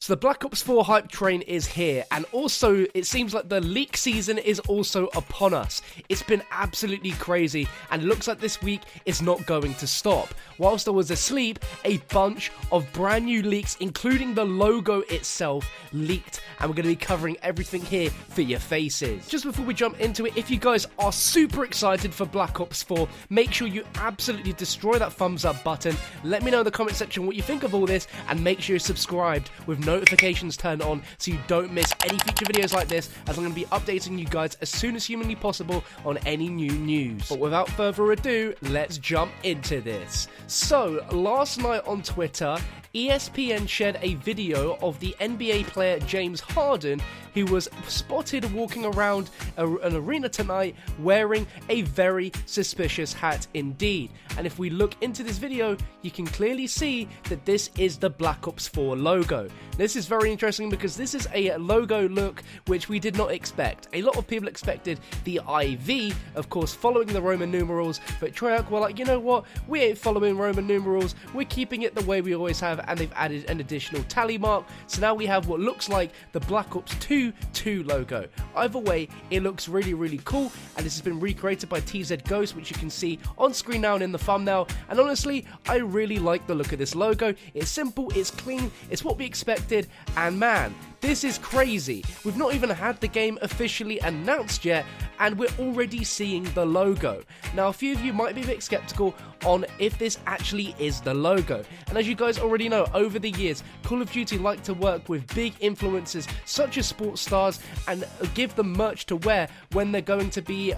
So the Black Ops 4 hype train is here, and also it seems like the leak season is also upon us. It's been absolutely crazy, and it looks like this week is not going to stop. Whilst I was asleep, a bunch of brand new leaks, including the logo itself, leaked, and we're going to be covering everything here for your faces. Just before we jump into it, if you guys are super excited for Black Ops 4, make sure you absolutely destroy that thumbs up button. Let me know in the comment section what you think of all this, and make sure you're subscribed with notifications turned on so you don't miss any future videos like this, as I'm going to be updating you guys as soon as humanly possible on any new news. But without further ado, let's jump into this. So, last night on Twitter, ESPN shared a video of the NBA player James Harden, who was spotted walking around an arena tonight wearing a very suspicious hat indeed. And if we look into this video, you can clearly see that this is the Black Ops 4 logo. This is very interesting because this is a logo look which we did not expect. A lot of people expected the IV, of course, following the Roman numerals, but Treyarch were like, you know what, we ain't following Roman numerals, we're keeping it the way we always have, and they've added an additional tally mark, so now we have what looks like the Black Ops 2 logo. Either way, it looks really cool, and this has been recreated by TZ Ghost, which you can see on screen now and in the thumbnail, and honestly, I really like the look of this logo. It's simple, it's clean, it's what we expected, and man, this is crazy. We've not even had the game officially announced yet, and we're already seeing the logo. Now, a few of you might be a bit skeptical on if this actually is the logo. And as you guys already know, over the years, Call of Duty like to work with big influencers such as sports stars and give them merch to wear when they're going to be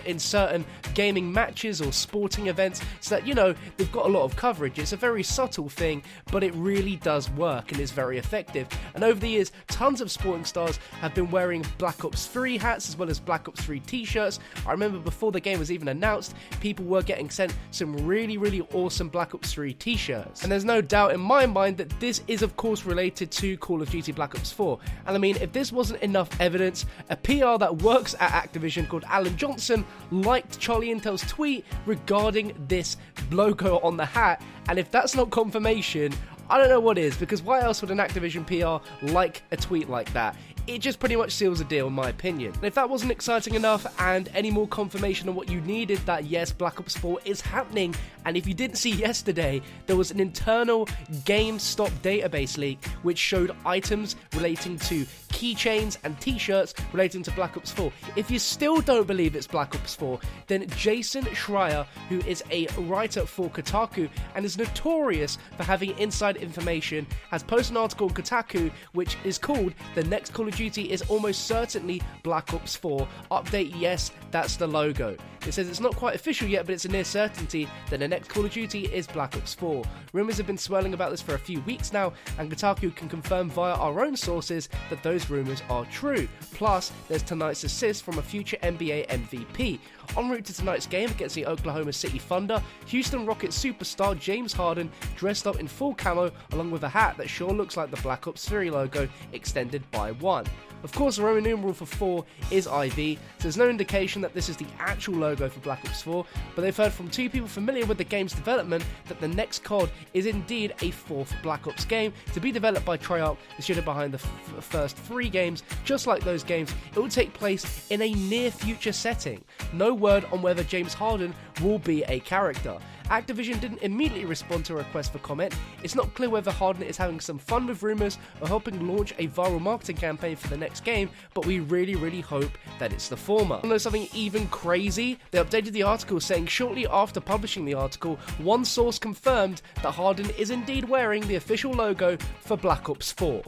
in certain gaming matches or sporting events, so that, you know, they've got a lot of coverage. It's a very subtle thing, but it really does work and is very effective. And over the years, tons of sporting stars have been wearing Black Ops 3 hats as well as Black Ops 3 t-shirts. I remember before the game was even announced, people were getting sent some really awesome Black Ops 3 t-shirts. And there's no doubt in my mind that this is of course related to Call of Duty Black Ops 4. And I mean, if this wasn't enough evidence, a PR that works at Activision called Alan Johnson liked Charlie Intel's tweet regarding this logo on the hat, and if that's not confirmation, I don't know what is, because why else would an Activision PR like a tweet like that? It just pretty much seals the deal in my opinion. And if that wasn't exciting enough and any more confirmation on what you needed, that yes, Black Ops 4 is happening, and if you didn't see yesterday, there was an internal GameStop database leak which showed items relating to keychains and t-shirts relating to Black Ops 4. If you still don't believe it's Black Ops 4, then Jason Schreier, who is a writer for Kotaku and is notorious for having inside information, has posted an article on Kotaku which is called "The Next Call of Duty is almost certainly Black Ops 4. Update, yes, that's the logo." It says it's not quite official yet, but it's a near certainty that the next Call of Duty is Black Ops 4. Rumours have been swirling about this for a few weeks now, and Kotaku can confirm via our own sources that those rumours are true. Plus, there's tonight's assist from a future NBA MVP. En route to tonight's game against the Oklahoma City Thunder, Houston Rockets superstar James Harden dressed up in full camo along with a hat that sure looks like the Black Ops 3 logo extended by one. Of course, the Roman numeral for 4 is IV, so there's no indication that this is the actual logo for Black Ops 4, but they've heard from two people familiar with the game's development that the next COD is indeed a fourth Black Ops game to be developed by Treyarch, the studio behind the first 3 games. Just like those games, it will take place in a near future setting. No word on whether James Harden will be a character. Activision didn't immediately respond to a request for comment. It's not clear whether Harden is having some fun with rumours or helping launch a viral marketing campaign for the next game, but we really hope that it's the former. You know something even crazy? They updated the article saying shortly after publishing the article, one source confirmed that Harden is indeed wearing the official logo for Black Ops 4.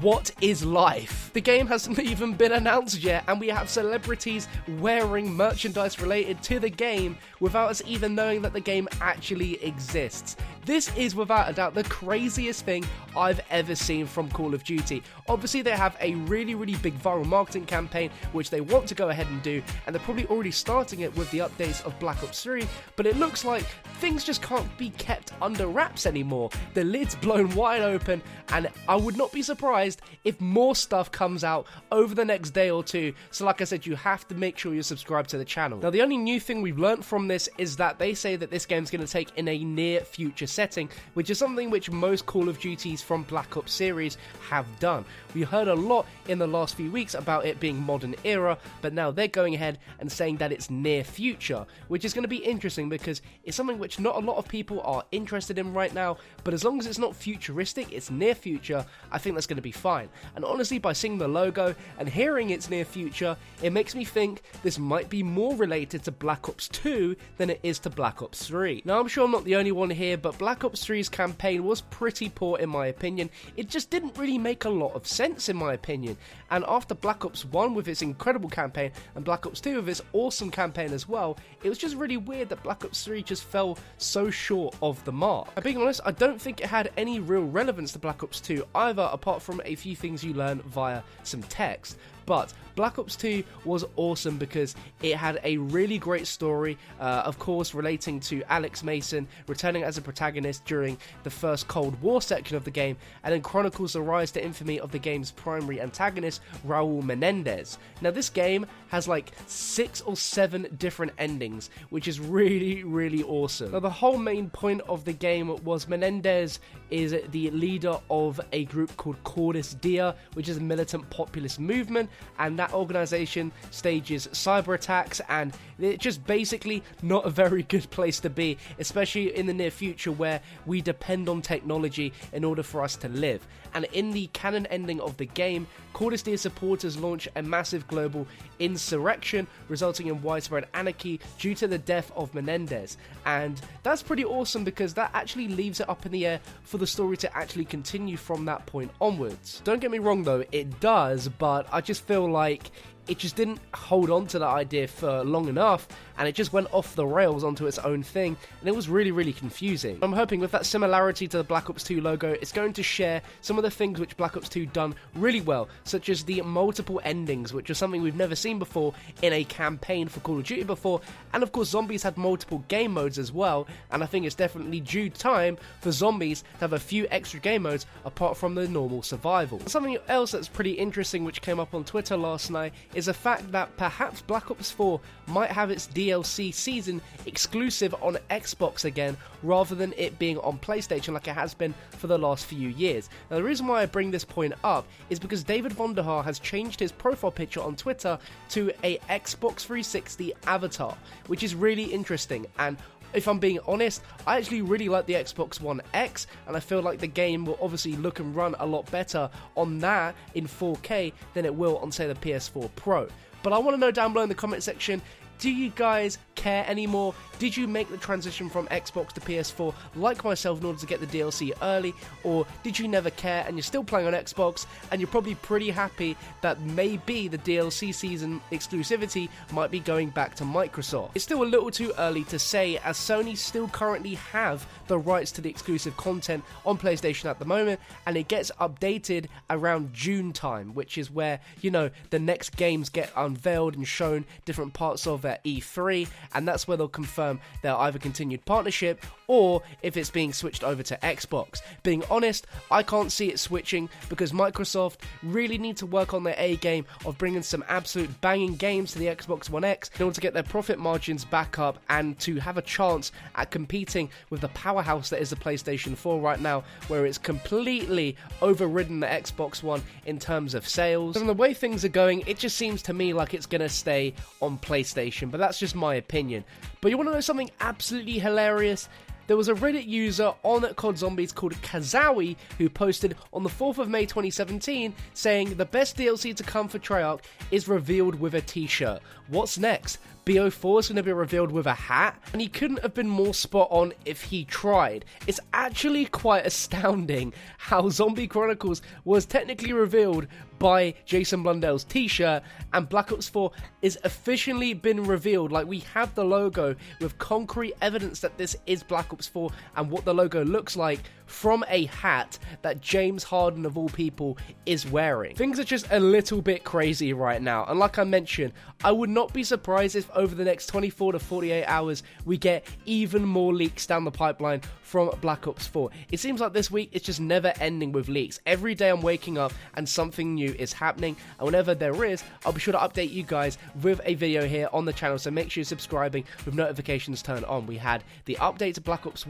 What is life? The game hasn't even been announced yet, and we have celebrities wearing merchandise related to the game without us even knowing that the game actually exists. This is without a doubt the craziest thing I've ever seen from Call of Duty. Obviously, they have a really big viral marketing campaign which they want to go ahead and do, and they're probably already starting it with the updates of Black Ops 3, but it looks like things just can't be kept under wraps anymore. The lid's blown wide open, and I would not be surprised if more stuff comes out over the next day or two. So like I said, you have to make sure you're subscribed to the channel. Now, the only new thing we've learned from this is that they say that this game's going to take in a near future setting, which is something which most Call of Duties from Black Ops series have done. We heard a lot in the last few weeks about it being modern era, but now they're going ahead and saying that it's near future, which is going to be interesting because it's something which not a lot of people are interested in right now, but as long as it's not futuristic, it's near future, I think that's going to be fine. And honestly, by seeing the logo and hearing it's near future, it makes me think this might be more related to Black Ops 2 than it is to Black Ops 3. Now, I'm sure I'm not the only one here, but Black Ops 3's campaign was pretty poor in my opinion. It just didn't really make a lot of sense in my opinion. And after Black Ops 1 with its incredible campaign and Black Ops 2 with its awesome campaign as well, it was just really weird that Black Ops 3 just fell so short of the mark. And being honest, I don't think it had any real relevance to Black Ops 2 either, apart from a few things you learn via some text. But Black Ops 2 was awesome because it had a really great story, of course relating to Alex Mason returning as a protagonist during the first Cold War section of the game, and then chronicles the rise to infamy of the game's primary antagonist, Raul Menendez. Now this game has like 6 or 7 different endings, which is really awesome. Now the whole main point of the game was Menendez is the leader of a group called Cordis Dia, which is a militant populist movement, and that organization stages cyber attacks, and it's just basically not a very good place to be, especially in the near future where we depend on technology in order for us to live. And in the canon ending of the game, Cordis Dia supporters launch a massive global insurrection, resulting in widespread anarchy due to the death of Menendez. And that's pretty awesome because that actually leaves it up in the air for the story to actually continue from that point onwards. Don't get me wrong though, it does, but I just feel like it just didn't hold on to that idea for long enough, and it just went off the rails onto its own thing, and it was really confusing. I'm hoping with that similarity to the Black Ops 2 logo, it's going to share some of the things which Black Ops 2 done really well, such as the multiple endings, which is something we've never seen before in a campaign for Call of Duty before, and of course Zombies had multiple game modes as well, and I think it's definitely due time for Zombies to have a few extra game modes apart from the normal survival. Something else that's pretty interesting which came up on Twitter last night is the fact that perhaps Black Ops 4 might have its DLC season exclusive on Xbox again, rather than it being on PlayStation like it has been for the last few years. Now the reason why I bring this point up is because David Vonderhaar has changed his profile picture on Twitter to a Xbox 360 avatar, which is really interesting, and if I'm being honest, I actually really like the Xbox One X, and I feel like the game will obviously look and run a lot better on that in 4K than it will on, say, the PS4 Pro. But I want to know down below in the comment section, do you guys care anymore? Did you make the transition from Xbox to PS4 like myself in order to get the DLC early, or did you never care and you're still playing on Xbox and you're probably pretty happy that maybe the DLC season exclusivity might be going back to Microsoft? It's still a little too early to say, as Sony still currently have the rights to the exclusive content on PlayStation at the moment, and it gets updated around June time, which is where, you know, the next games get unveiled and shown different parts of at E3, and that's where they'll confirm their either continued partnership or if it's being switched over to Xbox. Being honest, I can't see it switching because Microsoft really need to work on their A game of bringing some absolute banging games to the Xbox One X in order to get their profit margins back up and to have a chance at competing with the powerhouse that is the PlayStation 4 right now, where it's completely overridden the Xbox One in terms of sales. From the way things are going, it just seems to me like it's going to stay on PlayStation, but that's just my opinion. But you want to know something absolutely hilarious? There was a Reddit user on COD Zombies called Kazawi who posted on the 4th of May 2017 saying the best DLC to come for Treyarch is revealed with a t-shirt. What's next? BO4 is going to be revealed with a hat? And he couldn't have been more spot on if he tried. It's actually quite astounding how Zombie Chronicles was technically revealed by Jason Blundell's t-shirt, and Black Ops 4 is officially been revealed. Like, we have the logo with concrete evidence that this is Black Ops 4 and what the logo looks like from a hat that James Harden of all people is wearing. Things are just a little bit crazy right now, and like I mentioned, I would not be surprised if over the next 24 to 48 hours, we get even more leaks down the pipeline from Black Ops 4. It seems like this week it's just never ending with leaks. Every day I'm waking up and something new is happening, and whenever there is, I'll be sure to update you guys with a video here on the channel, so make sure you're subscribing with notifications turned on. We had the update to Black Ops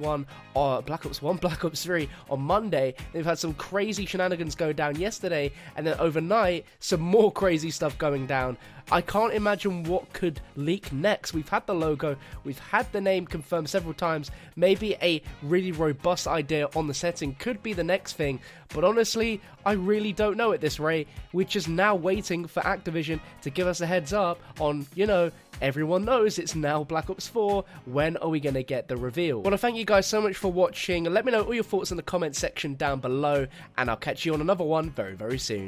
3 on Monday. They've had some crazy shenanigans go down yesterday, and then overnight, some more crazy stuff going down. I can't imagine what could leak next. We've had the logo, we've had the name confirmed several times. Maybe a really robust idea on the setting could be the next thing, but honestly, I really don't know at this rate. We're just now waiting for Activision to give us a heads up on, everyone knows it's now Black Ops 4. When are we going to get the reveal? I want to thank you guys so much for watching. Let me know all your thoughts in the comment section down below, and I'll catch you on another one very, very soon.